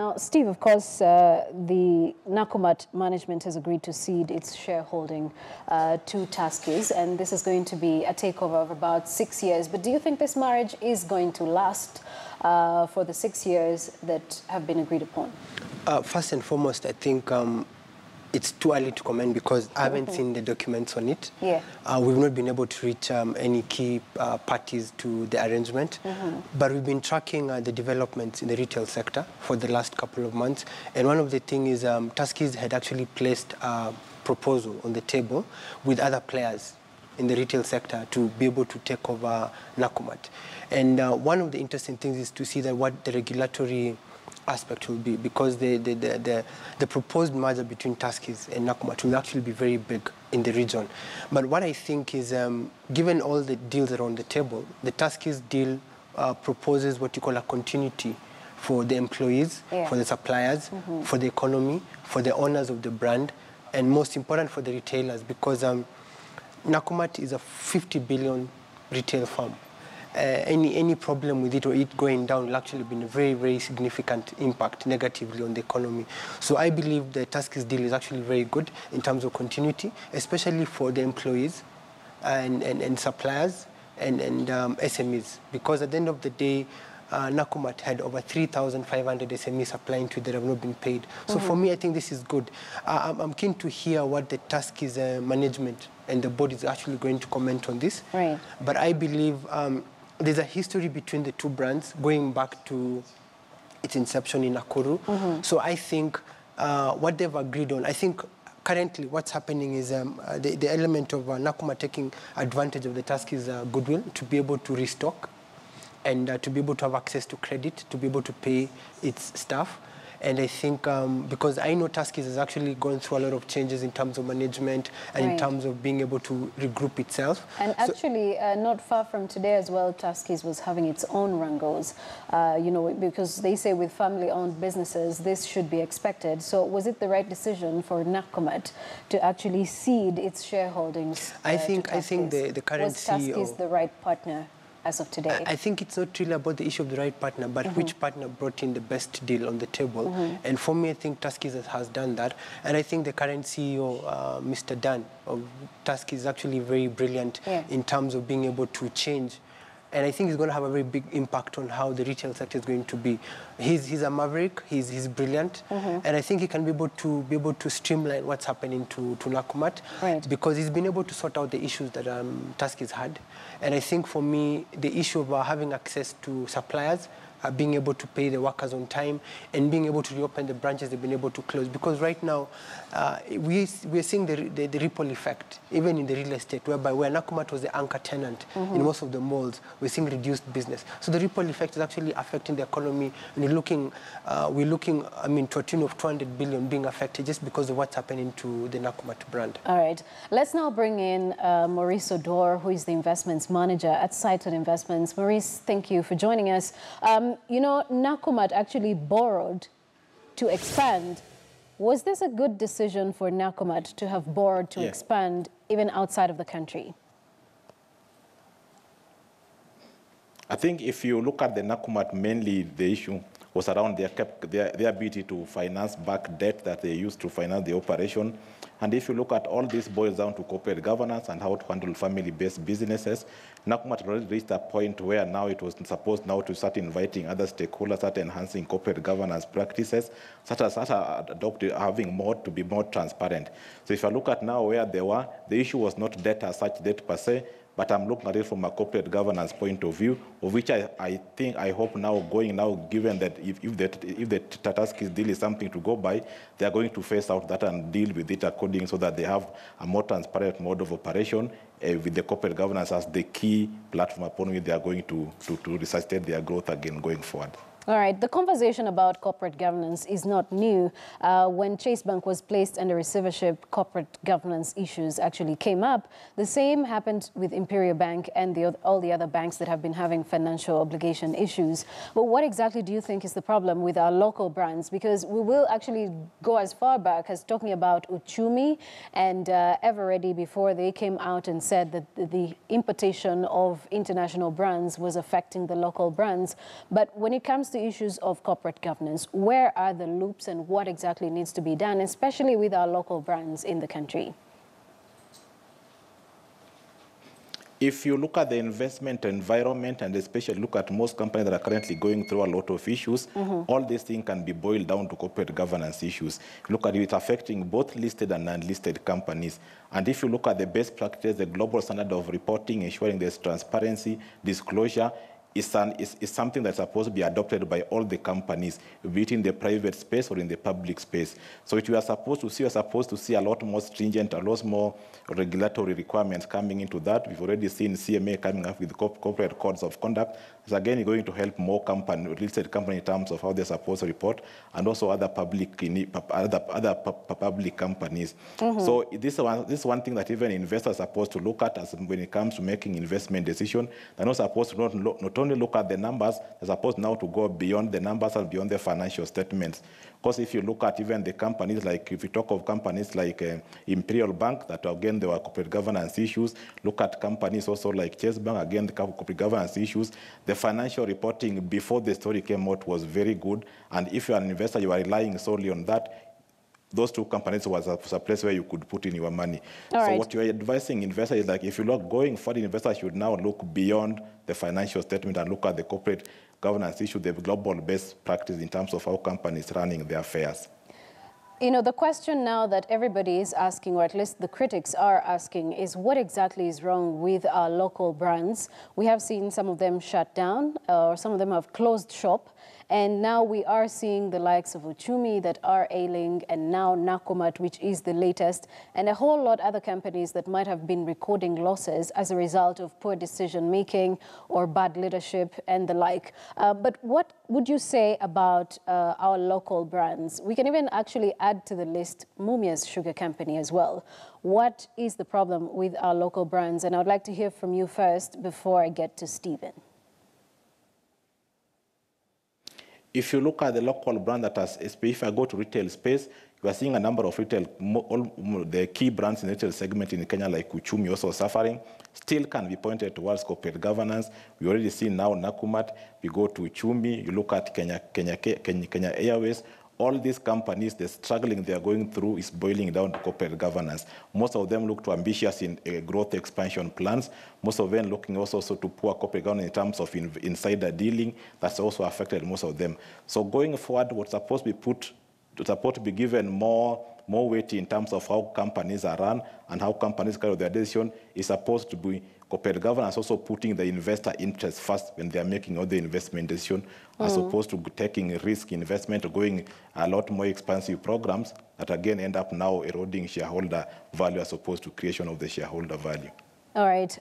Now, Steve, of course, the Nakumatt management has agreed to cede its shareholding to Tuskeys, and this is going to be a takeover of about 6 years. But do you think this marriage is going to last for the 6 years that have been agreed upon? First and foremost, I think it's too early to comment because I haven't seen the documents on it. Yeah. We've not been able to reach any key parties to the arrangement, but we've been tracking the developments in the retail sector for the last couple of months. And one of the things is Tuskeys had actually placed a proposal on the table with other players in the retail sector to be able to take over Nakumatt. And one of the interesting things is to see that what the regulatory aspect will be, because the proposed merger between Tuskeys and Nakumatt will actually be very big in the region. But what I think is, given all the deals that are on the table, the Tuskeys deal proposes what you call a continuity for the employees, for the suppliers, for the economy, for the owners of the brand, and most important for the retailers, because Nakumatt is a 50 billion retail firm. Any problem with it or it going down will actually be a very, very significant impact negatively on the economy. So I believe the Tuskeys deal is actually very good in terms of continuity, especially for the employees and suppliers and SMEs, because at the end of the day, Nakumatt had over 3,500 SMEs applying to it that have not been paid. So for me, I think this is good. I'm keen to hear what the Tuskeys management and the board is actually going to comment on this. Right. But I believe there's a history between the two brands going back to its inception in Nakuru. So I think what they've agreed on, I think currently what's happening is the element of Nakumatt taking advantage of the Tuskeys' goodwill to be able to restock and to be able to have access to credit, to be able to pay its staff. And I think because I know Tuskeys has actually gone through a lot of changes in terms of management and in terms of being able to regroup itself. And actually, not far from today as well, Tuskeys was having its own wrangles, you know, because they say with family-owned businesses, this should be expected. So was it the right decision for Nakumatt to actually cede its shareholdings I think the current CEO... Was Tuskeys the right partner as of today? I think it's not really about the issue of the right partner, but which partner brought in the best deal on the table. And for me, I think Tuskeys has done that. And I think the current CEO, Mr. Dan of Tuskeys, is actually very brilliant in terms of being able to change. And I think he's going to have a very big impact on how the retail sector is going to be. He's a maverick. He's brilliant, and I think he can be able to streamline what's happening to Nakumatt, because he's been able to sort out the issues that Tuskeys had. And I think for me, the issue of having access to suppliers, being able to pay the workers on time, and being able to reopen the branches they've been able to close. Because right now, we're seeing the ripple effect, even in the real estate, whereby where Nakumatt was the anchor tenant in most of the malls, we're seeing reduced business. So the ripple effect is actually affecting the economy, and we're looking, I mean, to a tune of 200 billion being affected just because of what's happening to the Nakumatt brand. All right. Let's now bring in Maurice Odor, who is the investments manager at Cited Investments. Maurice, thank you for joining us. You know, Nakumatt actually borrowed to expand. Was this a good decision for Nakumatt to have borrowed to expand even outside of the country? I think if you look at the Nakumatt, mainly the issue was around their ability to finance back debt that they used to finance the operation. And if you look at all this boils down to corporate governance and how to handle family-based businesses. Nakumatt already reached a point where now it was supposed now to start inviting other stakeholders, start enhancing corporate governance practices, such as adopting, having more to be more transparent. So if I look at now where they were, the issue was not debt as such, debt per se, but I'm looking at it from a corporate governance point of view, of which I hope now going now, given that if the Tuskeys deal is something to go by, they are going to face out that and deal with it according so that they have a more transparent mode of operation with the corporate governance as the key platform upon which they are going to resuscitate their growth again going forward. All right. The conversation about corporate governance is not new. When Chase Bank was placed under receivership, corporate governance issues actually came up. The same happened with Imperial Bank and all the other banks that have been having financial obligation issues. But what exactly do you think is the problem with our local brands? Because we will actually go as far back as talking about Uchumi and Everready before they came out and said that the importation of international brands was affecting the local brands. But when it comes comes to issues of corporate governance, where are the loops and what exactly needs to be done, especially with our local brands in the country? If you look at the investment environment and especially look at most companies that are currently going through a lot of issues, all these things can be boiled down to corporate governance issues. Look at it affecting both listed and unlisted companies. And if you look at the best practices, the global standard of reporting, ensuring there's transparency, disclosure, is something that's supposed to be adopted by all the companies, be it in the private space or in the public space. So what you are supposed to see a lot more stringent, a lot more regulatory requirements coming into that. We've already seen CMA coming up with corporate codes of conduct. It's again going to help more listed companies in terms of how they're supposed to report, and also other public companies. So this is one thing that even investors are supposed to look at as when it comes to making investment decisions. They're not supposed to not only look at the numbers, they're supposed now to go beyond the numbers and beyond the financial statements. Because if you look at even the companies, like if you talk of companies like Imperial Bank, that again there were corporate governance issues. Look at companies also like Chase Bank, again the corporate governance issues. The financial reporting before the story came out was very good. And if you're an investor, you are relying solely on that. Those two companies was a place where you could put in your money. So what you're advising investors is like, if you look going forward, investors should now look beyond the financial statement and look at the corporate governance issue, the global best practice in terms of how companies running their affairs. You know, the question now that everybody is asking, or at least the critics are asking, is what exactly is wrong with our local brands? We have seen some of them shut down, or some of them have closed shop. And now we are seeing the likes of Uchumi that are ailing, and now Nakumatt, which is the latest, and a whole lot other companies that might have been recording losses as a result of poor decision-making or bad leadership and the like. But what would you say about our local brands? We can even actually add to the list Mumia's Sugar Company as well. What is the problem with our local brands? And I would like to hear from you first before I get to Stephen. If you look at the local brand that has, if I go to retail space, you are seeing a number of retail, the key brands in the retail segment in Kenya, like Uchumi, also suffering, still can be pointed towards corporate governance. We already see now Nakumatt. We go to Uchumi, you look at Kenya Airways. All these companies, the struggling they are going through is boiling down to corporate governance. Most of them look to ambitious growth expansion plans. Most of them looking also to poor corporate governance in terms of insider dealing. That's also affected most of them. So going forward, what's supposed to be given more weight in terms of how companies are run and how companies carry their decision is supposed to be corporate governance also putting the investor interest first when they are making all the investment decision, as opposed to taking risk investment or going a lot more expensive programs that again end up now eroding shareholder value as opposed to creation of the shareholder value. All right.